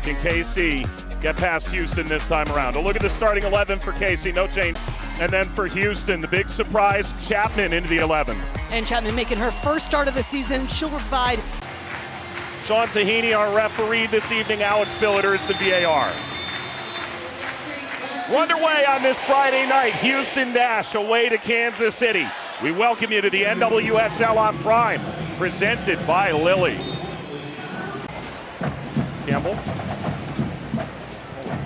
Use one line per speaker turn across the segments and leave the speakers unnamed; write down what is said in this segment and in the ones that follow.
Can KC get past Houston this time around? A look at the starting 11 for KC, no change. And then for Houston, the big surprise, Chapman into the 11.
And Chapman making her first start of the season. She'll provide.
Sean Tahini, our referee this evening. Alex Billiter is the VAR. We're underway on this Friday night. Houston Dash away to Kansas City. We welcome you to the NWSL on Prime, presented by Lilly. Campbell.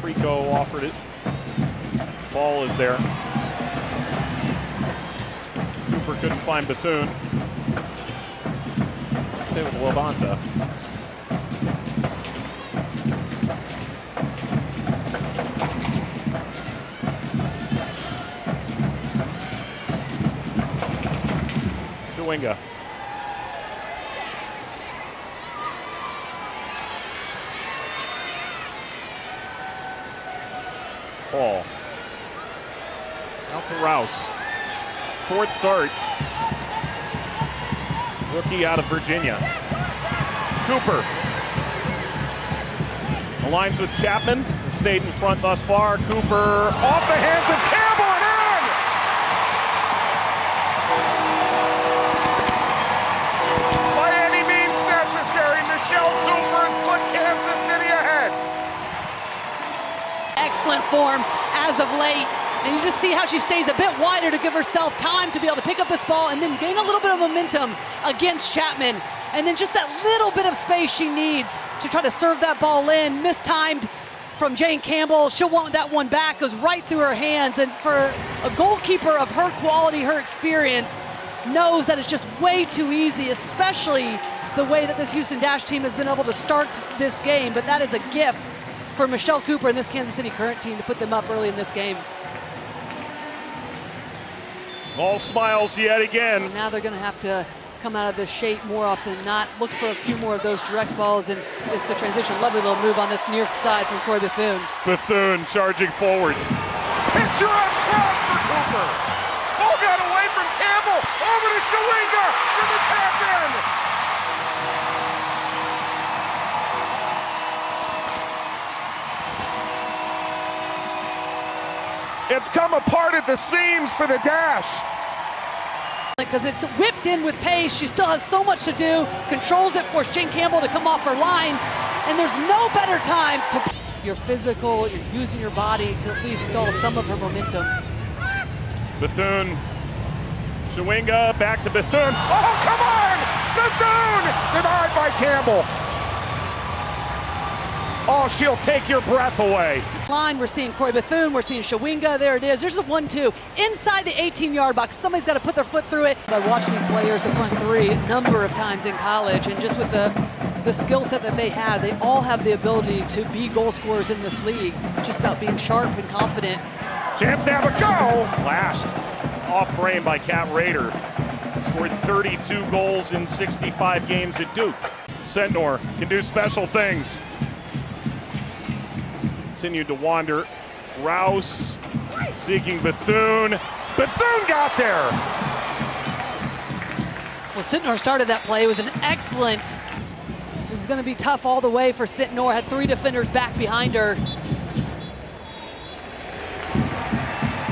Preco offered it. Ball is there. Cooper couldn't find Bethune. Stay with Levanta. Schwinga. Ball. Out to Rouse. Fourth start. Rookie out of Virginia. Cooper. Aligns with Chapman. Stayed in front thus far. Cooper off the hands of Campbell and in! By any means necessary, Michelle Cooper has put Kansas City ahead.
Excellent form as of late. And you just see how she stays a bit wider to give herself time to be able to pick up this ball and then gain a little bit of momentum against Chapman. And then just that little bit of space she needs to try to serve that ball in. Mistimed from Jane Campbell. She'll want that one back. Goes right through her hands. And for a goalkeeper of her quality, her experience, knows that it's just way too easy, especially the way that this Houston Dash team has been able to start this game. But that is a gift for Michelle Cooper and this Kansas City Current team to put them up early in this game.
All smiles yet again.
And now they're going to have to come out of this shape more often than not. Look for a few more of those direct balls, and it's the transition. Lovely little move on this near side from Corey Bethune.
Bethune charging forward. Picturesque cross for Cooper. Ball got away from Campbell. Over to Schwinga to the tap in. It's come apart at the seams for the Dash.
Because it's whipped in with pace. She still has so much to do. Controls it, forced Jane Campbell to come off her line. And there's no better time to... You're physical, you're using your body to at least stall some of her momentum.
Bethune. Schwinga back to Bethune. Oh, come on! Bethune! Denied by Campbell. Oh, she'll take your breath away.
Line, we're seeing Corey Bethune, we're seeing Schwinga, there it is. There's a 1-2 inside the 18-yard box. Somebody's got to put their foot through it. I watched these players, the front three, a number of times in college, and just with the skill set that they have, they all have the ability to be goal scorers in this league. It's just about being sharp and confident.
Chance to have a go. Last off frame by Kat Rader. Scored 32 goals in 65 games at Duke. Sentnor can do special things. Continued to wander. Rouse seeking Bethune. Bethune got there.
Well, Sentnor started that play. It was an excellent. It was going to be tough all the way for Sentnor. Had three defenders back behind her.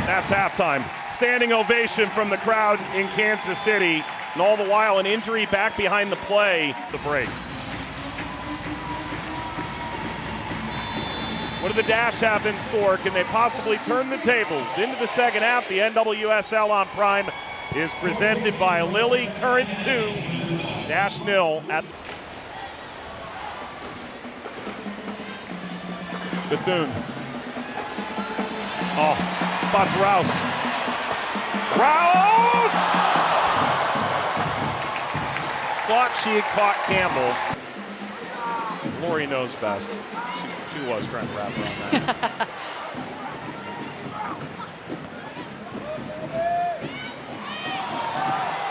That's halftime. Standing ovation from the crowd in Kansas City. And all the while, an injury back behind the play. The break. What do the Dash have in store? Can they possibly turn the tables into the second half? The NWSL on Prime is presented by Lilly. Current 2, Dash 0 at Bethune. Oh, spots Rouse. Rouse! Thought she had caught Campbell. Lori knows best. She was trying to wrap around that.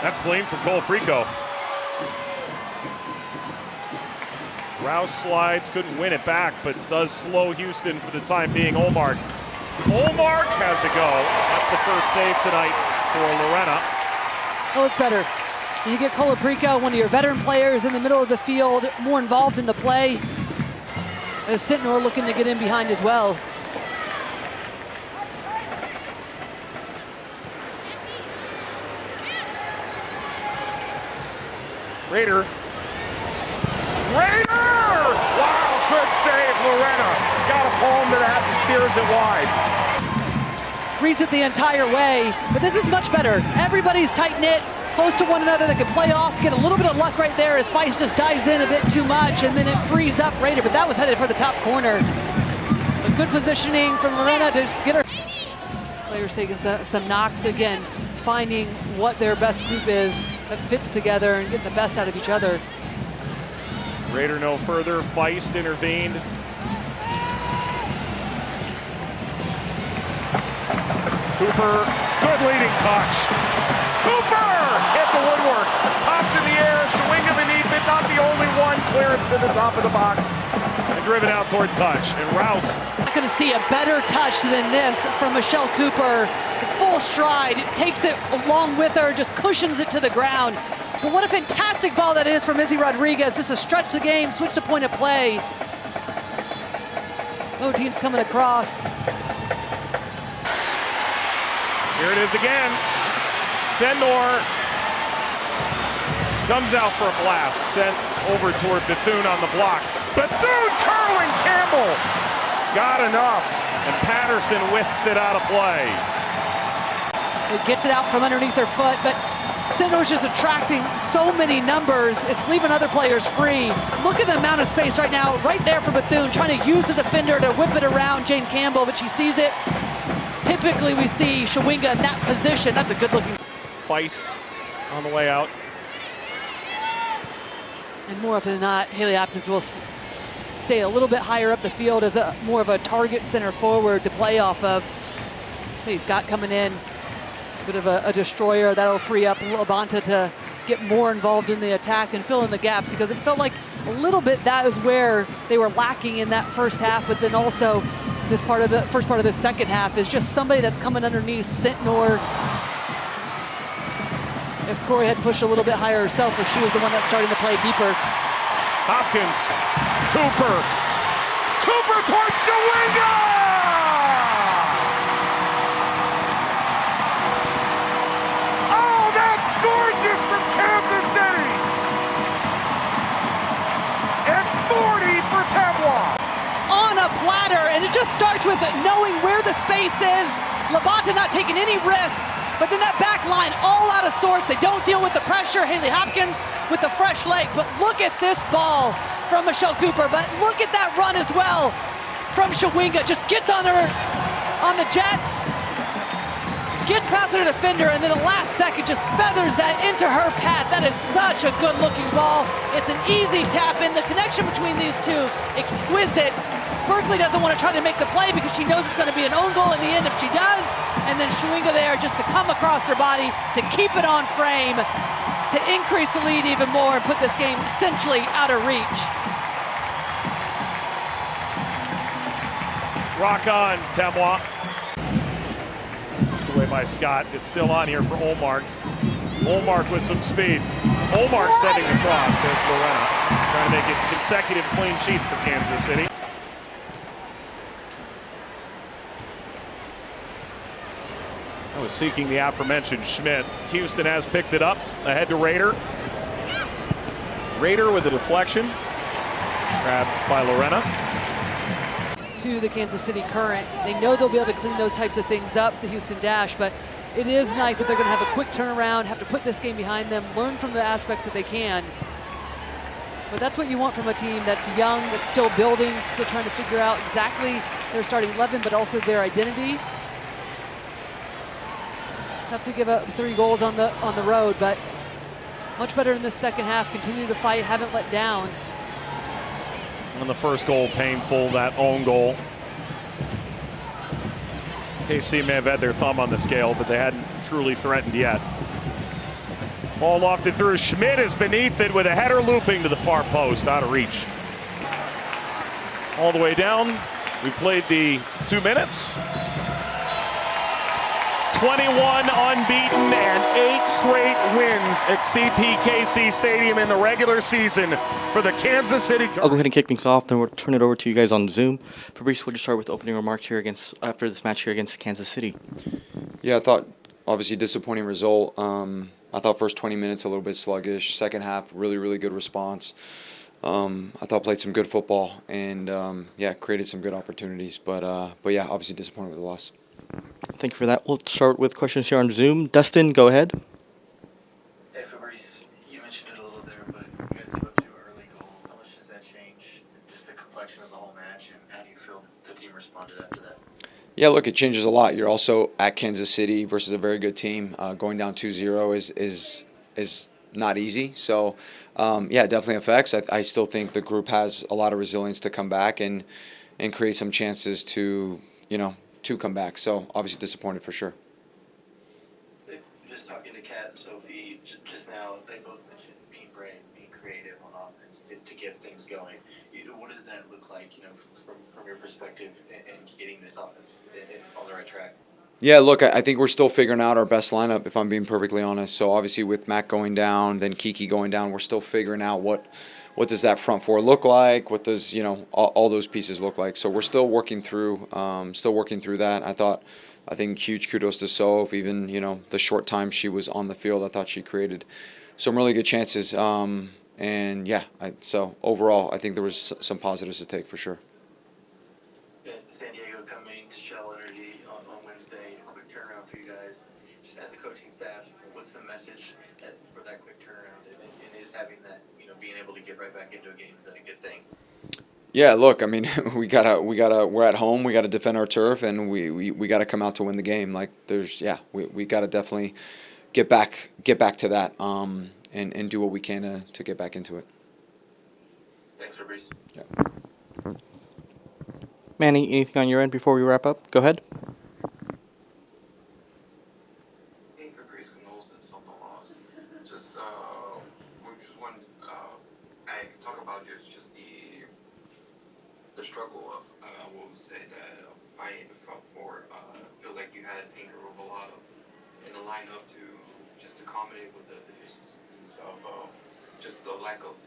That's clean for Cole Preco. Rouse slides, couldn't win it back, but does slow Houston for the time being. Olmark has a go. That's the first save tonight for Lorena.
Oh, it's better. You get Cole Preco, one of your veteran players in the middle of the field, more involved in the play. As Sintnor looking to get in behind as well.
Rader. Wow, good save, Lorena. Got a palm to that and steers it wide.
Reads it the entire way, but this is much better. Everybody's tight-knit, close to one another. They can play off, get a little bit of luck right there as Feist just dives in a bit too much, and then it frees up Rader, but that was headed for the top corner. A good positioning from Lorena to just get her. Players taking some knocks again, finding what their best group is that fits together and getting the best out of each other.
Rader no further, Feist intervened. Cooper, good leading touch. Cooper hit the woodwork, pops in the air, Schwinga beneath it, not the only one, clearance to the top of the box, and driven out toward touch. And Rouse.
Not going to see a better touch than this from Michelle Cooper. Full stride, takes it along with her, just cushions it to the ground. But what a fantastic ball that is from Izzy Rodriguez. Just to stretch the game, switch to point of play. Modin's coming across.
Here it is again. Sentnor comes out for a blast. Sent over toward Bethune on the block. Bethune curling Campbell. Got enough. And Patterson whisks it out of play.
It gets it out from underneath her foot, but Sentnor's just attracting so many numbers. It's leaving other players free. Look at the amount of space right now, right there for Bethune, trying to use the defender to whip it around Jane Campbell, but she sees it. Typically we see Schwinga in that position. That's a good looking.
Feist on the way out.
And more often than not, Haley Hopkins will stay a little bit higher up the field as more of a target center forward to play off of. Hey, Scott coming in, bit of a destroyer. That'll free up Labonta to get more involved in the attack and fill in the gaps, because it felt like a little bit that is where they were lacking in that first half, but then also this part of the first part of the second half is just somebody that's coming underneath Sintnor. If Corey had pushed a little bit higher herself, or she was the one that's starting to play deeper.
Hopkins, Cooper towards Schwinga! Oh, that's gorgeous from Kansas City! And 40 for Temwa.
On a platter, and it just starts with knowing where the space is. Labonta not taking any risks, but then that back line all out of sorts. They don't deal with the pressure. Haley Hopkins with the fresh legs, but look at this ball from Michelle Cooper, but look at that run as well from Schwinga. Just gets on her, on the jets, gets past her defender, and then the last second just feathers that into her path. That is such a good looking ball. It's an easy tap in. The connection between these two, exquisite. Berkeley doesn't want to try to make the play because she knows it's going to be an own goal in the end if she does. And then Schwinga there just to come across her body, to keep it on frame, to increase the lead even more and put this game essentially out of reach.
Rock on, Temwa. Pushed away by Scott. It's still on here for Olmark. Olmark with some speed. Olmark sending the cross. There's Lorena. Trying to make it consecutive clean sheets for Kansas City. I was seeking the aforementioned Schmidt. Houston has picked it up. Ahead to Rader. Rader with a deflection. Grabbed by Lorena.
To the Kansas City Current. They know they'll be able to clean those types of things up, the Houston Dash, but it is nice that they're going to have a quick turnaround, have to put this game behind them, learn from the aspects that they can. But that's what you want from a team that's young, that's still building, still trying to figure out exactly their starting 11, but also their identity. Tough to give up 3 goals on the road, but much better in this second half. Continue to fight, haven't let down.
And the first goal, painful, that own goal. KC may have had their thumb on the scale, but they hadn't truly threatened yet. Ball lofted through. Schmidt is beneath it with a header looping to the far post, out of reach. All the way down. We played the 2 minutes. 21 unbeaten and 8 straight wins at CPKC Stadium in the regular season for the Kansas City.
I'll go ahead and kick things off, then we'll turn it over to you guys on Zoom. Fabrice, would you start with opening remarks here after this match here against Kansas City?
Yeah, I thought obviously disappointing result. I thought first 20 minutes a little bit sluggish. Second half, really, really good response. I thought played some good football and created some good opportunities. But yeah, obviously disappointed with the loss.
Thank you for that. We'll start with questions here on Zoom. Dustin, go ahead.
Hey Fabrice, you mentioned it a little there, but you guys gave up 2 early goals. How much does that change just the complexion of the whole match, and how do you feel the team responded after that?
Yeah, look, it changes a lot. You're also at Kansas City versus a very good team. Going down 2-0 is not easy. So, it definitely affects. I still think the group has a lot of resilience to come back and create some chances to come back. So, obviously disappointed for sure.
Just talking to Kat and Sophie just now, they both mentioned being brave, being creative on offense to get things going. What does that look like, from your perspective, and getting this offense on the right track?
Yeah, look, I think we're still figuring out our best lineup, if I'm being perfectly honest. So obviously with Matt going down, then Kiki going down, we're still figuring out what does that front four look like, what does all those pieces look like. So we're still working through that. I think huge kudos to Soph. Even the short time she was on the field, I thought she created some really good chances. So overall, I think there was some positives to take for sure.
San Diego coming to Shell Energy on Wednesday, a quick turnaround for you guys. Just as a coaching staff, what's the message for that quick turnaround? And is having that, being able to get right back into a game, is that a good thing?
Yeah, look, I mean, we're at home, we gotta defend our turf, and we gotta come out to win the game. Like we gotta definitely get back to that, and do what we can to get back into it.
Thanks, Fabrice.
Yeah.
Manny, anything on your end before we wrap up? Go ahead.
Hey, Fabrice, condolences on the loss. Just one. I could talk about just the struggle of what would say that of finding the front four. I feel like you had to tinker with a lot of in the lineup to just accommodate with the deficiencies of just the lack of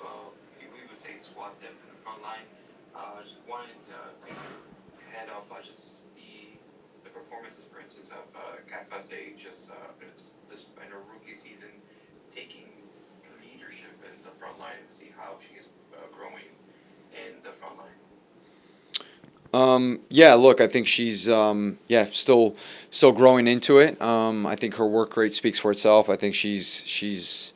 we would say squad depth in the front line. Just wanted to bring your head up by just the performances, for instance, of Kat Rader just in her rookie season taking leadership in the front line and see how she is growing in the front line.
Look, I think she's still growing into it. I think her work rate speaks for itself. I think she's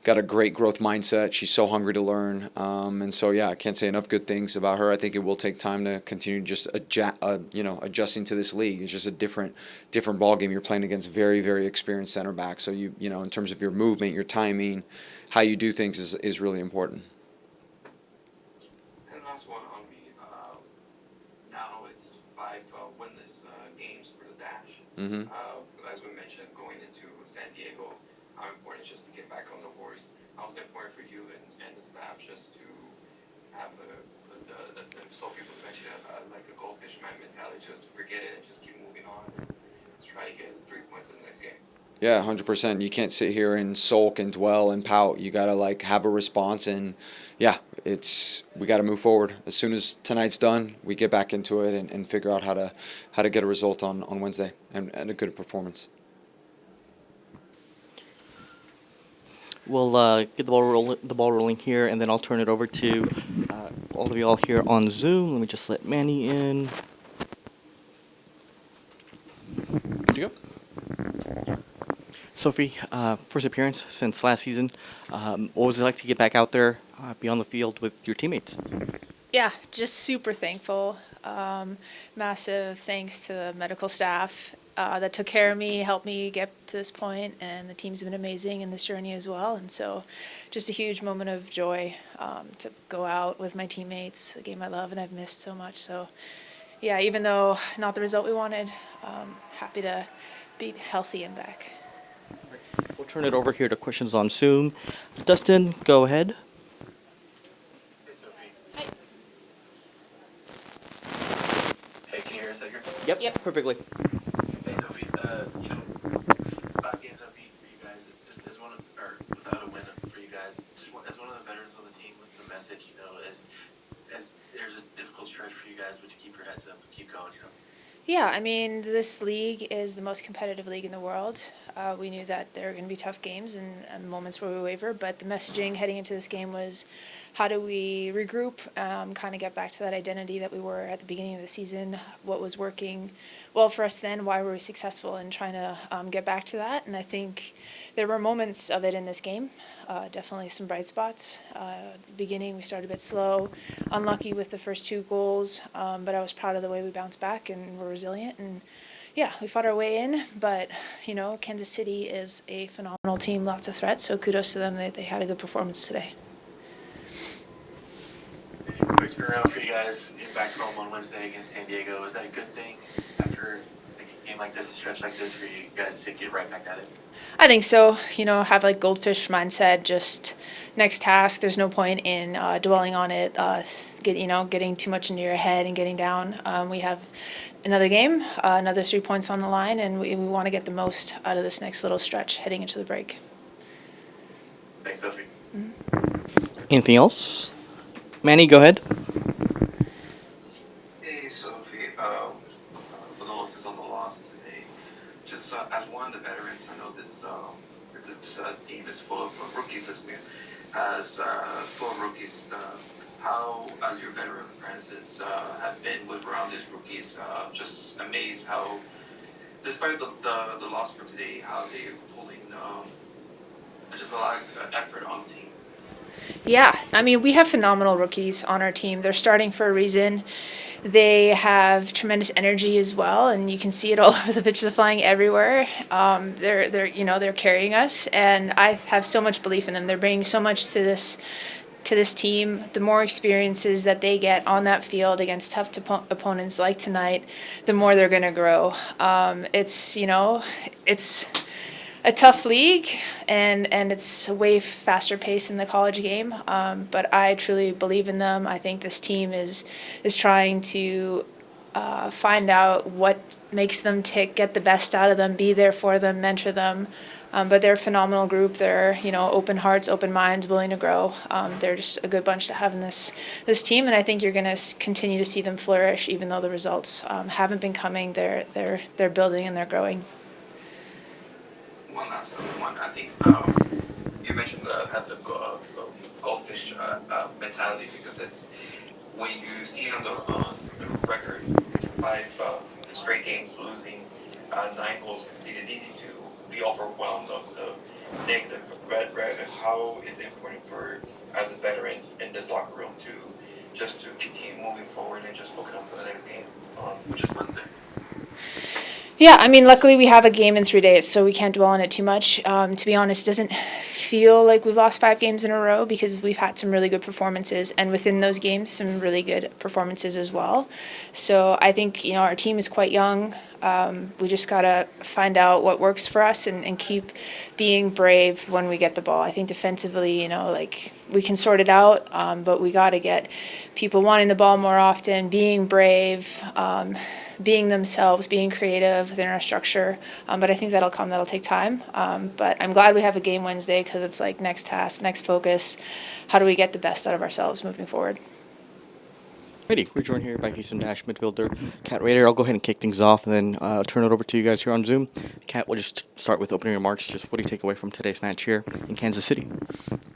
got a great growth mindset. She's so hungry to learn. I can't say enough good things about her. I think it will take time to continue just adjusting to this league. It's just a different ball game. You're playing against very, very experienced center backs. So in terms of your movement, your timing, how you do things is really important.
And last one on me. Now it's 5 winless games for the Dash.
Mm-hmm.
As we mentioned, going into San Diego, how important it's just to get back on the horse. How is it important for you and the staff just to have Sophie was mentioning like a goldfish mentality, just forget it and just keep moving on and let's try to get 3 points in the next game.
Yeah, 100%. You can't sit here and sulk and dwell and pout. You gotta have a response, and we gotta move forward. As soon as tonight's done, we get back into it and figure out how to get a result on Wednesday and a good performance.
We'll get the ball rolling here, and then I'll turn it over to all of y'all here on Zoom. Let me just let Manny in. Good to go. Sophie, first appearance since last season. What was it like to get back out there, be on the field with your teammates?
Yeah, just super thankful. Massive thanks to the medical staff that took care of me, helped me get to this point, and the team's been amazing in this journey as well. And so just a huge moment of joy to go out with my teammates, a game I love and I've missed so much. So yeah, even though not the result we wanted, happy to be healthy and back.
We'll turn it over here to questions on Zoom. Dustin, go ahead.
Hey, Sophie. Hey, can you hear us, Edgar?
Yep. Perfectly.
Hey, Sophie.
Yeah, I mean, this league is the most competitive league in the world. We knew that there were going to be tough games and moments where we waver, but the messaging heading into this game was how do we regroup, kind of get back to that identity that we were at the beginning of the season, what was working well for us then, why were we successful in trying to get back to that. And I think there were moments of it in this game. Definitely some bright spots. At the beginning, we started a bit slow, unlucky with the first 2 goals, but I was proud of the way we bounced back and were resilient. And yeah, we fought our way in, but you know, Kansas City is a phenomenal team, lots of threats. So kudos to them; they had a good performance today.
Quick turnaround for you guys. Getting back home on Wednesday against San Diego. Is that a good thing after a game like this, a stretch like this, for you guys to get right back at it?
I think so. You know, have like goldfish mindset. Just next task. There's no point in dwelling on it. Getting too much into your head and getting down. We have another game, another 3 points on the line, and we want to get the most out of this next little stretch heading into the break.
Thanks, Sophie.
Anything else? Manny, go ahead.
Hey, Sophie. Manolis is on the loss today. Just as one of the veterans, I know this team is full of rookies as full of rookies. How, as your veteran apprentices have been with around these rookies, just amazed how, despite the loss for today, how they're pulling just a lot of effort on the team.
Yeah, I mean, we have phenomenal rookies on our team. They're starting for a reason. They have tremendous energy as well, and you can see it all over the pitch. They're flying everywhere. They're carrying us, and I have so much belief in them. They're bringing so much to this team. The more experiences that they get on that field against tough opponents like tonight, the more they're going to grow. It's a tough league, and it's a way faster pace in the college game. But I truly believe in them. I think this team is trying to find out what makes them tick, get the best out of them, be there for them, mentor them. But they're a phenomenal group. They're open hearts, open minds, willing to grow. They're just a good bunch to have in this team, and I think you're going to continue to see them flourish, even though the results haven't been coming. They're building and they're growing.
One last one. I think you mentioned have the goldfish mentality, because it's when you see it on the record, 5 straight games losing, 9 goals conceded. It's easy to be overwhelmed of the negative red. How is it important for, as a veteran in this locker room, to continue moving forward and just focus on the next game, which is Wednesday?
Yeah, I mean, luckily we have a game in 3 days, so we can't dwell on it too much. To be honest, it doesn't feel like we've lost 5 games in a row, because we've had some really good performances, and within those games, some really good performances as well. So I think, our team is quite young. We just got to find out what works for us and keep being brave when we get the ball. I think defensively, we can sort it out, but we got to get people wanting the ball more often, being brave, being themselves, being creative within our structure. But I think that'll come. That'll take time. But I'm glad we have a game Wednesday, because it's like next task, next focus. How do we get the best out of ourselves moving forward?
Ready. We're joined here by Houston Dash midfielder Kat Rader. I'll go ahead and kick things off, and then I'll turn it over to you guys here on Zoom. Kat, we'll just start with opening remarks. Just what do you take away from today's match here in Kansas City?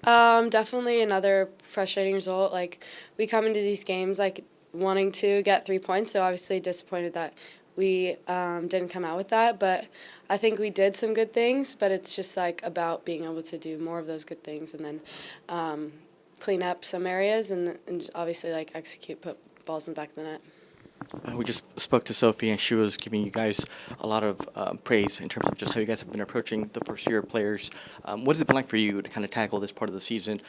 Definitely another frustrating result. We come into these games wanting to get 3 points, so obviously disappointed that we didn't come out with that. But I think we did some good things, but it's just about being able to do more of those good things, and then clean up some areas, and obviously execute, put balls in the back of the net.
We just spoke to Sophie, and she was giving you guys a lot of praise in terms of just how you guys have been approaching the first-year players. What has it been like for you to kind of tackle this part of the season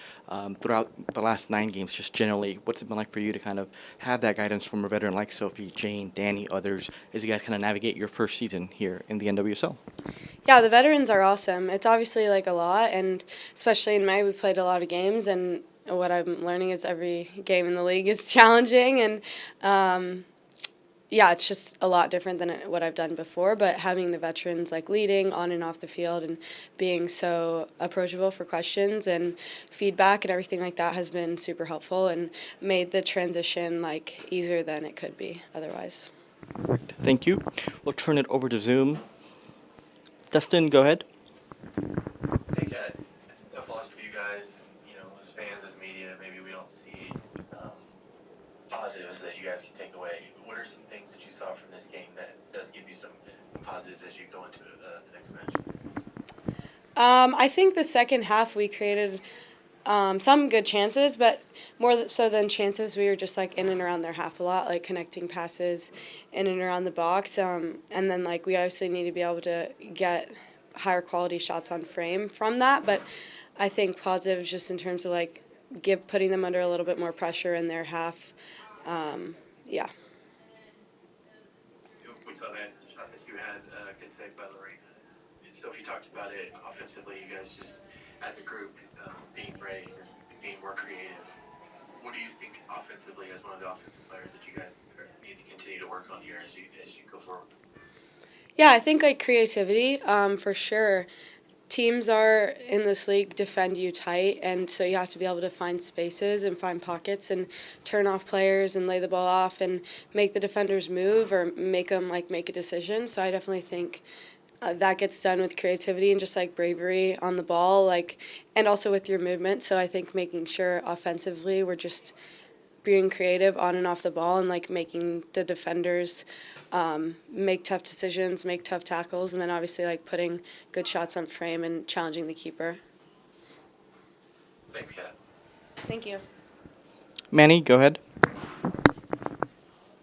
throughout the last 9 games, just generally? What's it been like for you to kind of have that guidance from a veteran like Sophie, Jane, Danny, others, as you guys kind of navigate your first season here in the NWSL?
Yeah, the veterans are awesome. It's obviously a lot, and especially in May, we played a lot of games, and what I'm learning is every game in the league is challenging, and yeah, it's just a lot different than what I've done before, but having the veterans leading on and off the field and being so approachable for questions and feedback and everything like that has been super helpful and made the transition easier than it could be otherwise.
Thank you. We'll turn it over to Zoom. Dustin, go ahead.
Hey, Kat. A philosophy for you guys, as fans, as media, maybe we don't see positives that you guys can take away. What are some things that you saw from this game that does give you some positives as you go into the next match?
I think the second half we created some good chances, but more so than chances, we were just like in and around their half a lot, like connecting passes in and around the box. And then like we obviously need to be able to get higher quality shots on frame from that. But I think positives just in terms of like putting them under a little bit more pressure in their half. Yeah.
We saw that shot that you had, good save by Lorena. Sophie talked about it offensively. You guys just, as a group, being brave and being more creative. What do you think offensively as one of the offensive players that you guys need to continue to work on here as you go forward?
Yeah, I think like creativity, for sure. Teams are in this league defend you tight, and so you have to be able to find spaces and find pockets and turn off players and lay the ball off and make the defenders move or make them like make a decision. So I definitely think that gets done with creativity and just like bravery on the ball, like, and also with your movement. So I think making sure offensively we're just being creative on and off the ball and like making the defenders make tough decisions, make tough tackles, and then obviously like putting good shots on frame and challenging the keeper.
Thanks, Kat.
Thank you.
Manny, go ahead.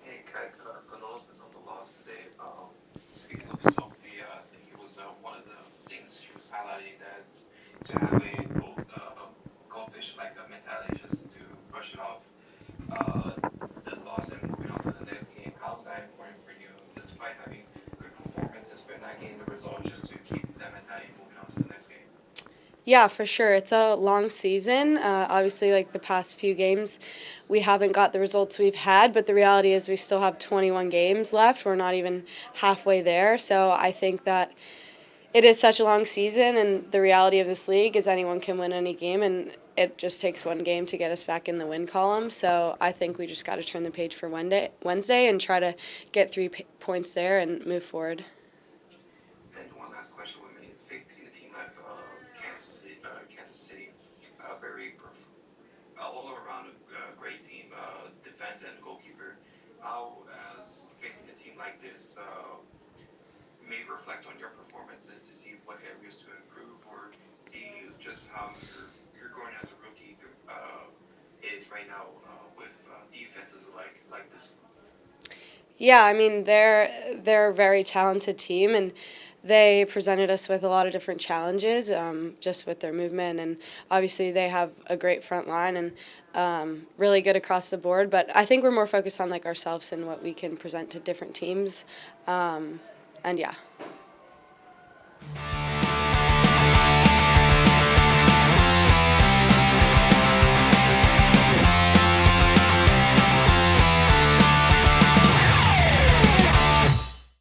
Hey, Kat, condolences on the loss today. Speaking of Sophie, I think it was one of the things she was highlighting that's to have a goldfish-like mentality just to brush it off. This loss and moving on to the next game. How is that important for you, despite having good performances but not getting the result, just to keep that mentality moving on to the next game?
Yeah, for sure. It's a long season. Obviously, like the past few games, we haven't got the results we've had, but the reality is we still have 21 games left. We're not even halfway there. So I think that it is such a long season, and the reality of this league is anyone can win any game, and it just takes one game to get us back in the win column. So I think we just got to turn the page for Wednesday and try to get 3 points there and move forward.
And one last question with me. Facing a team like Kansas City, very all around great team, defense and goalkeeper. How, as facing a team like this, may reflect on your performances to see what areas to improve or see just how you're growing as a rookie is right now with defenses like this.
Yeah, I mean they're a very talented team, and they presented us with a lot of different challenges just with their movement, and obviously they have a great front line and really good across the board. But I think we're more focused on like ourselves and what we can present to different teams, and yeah.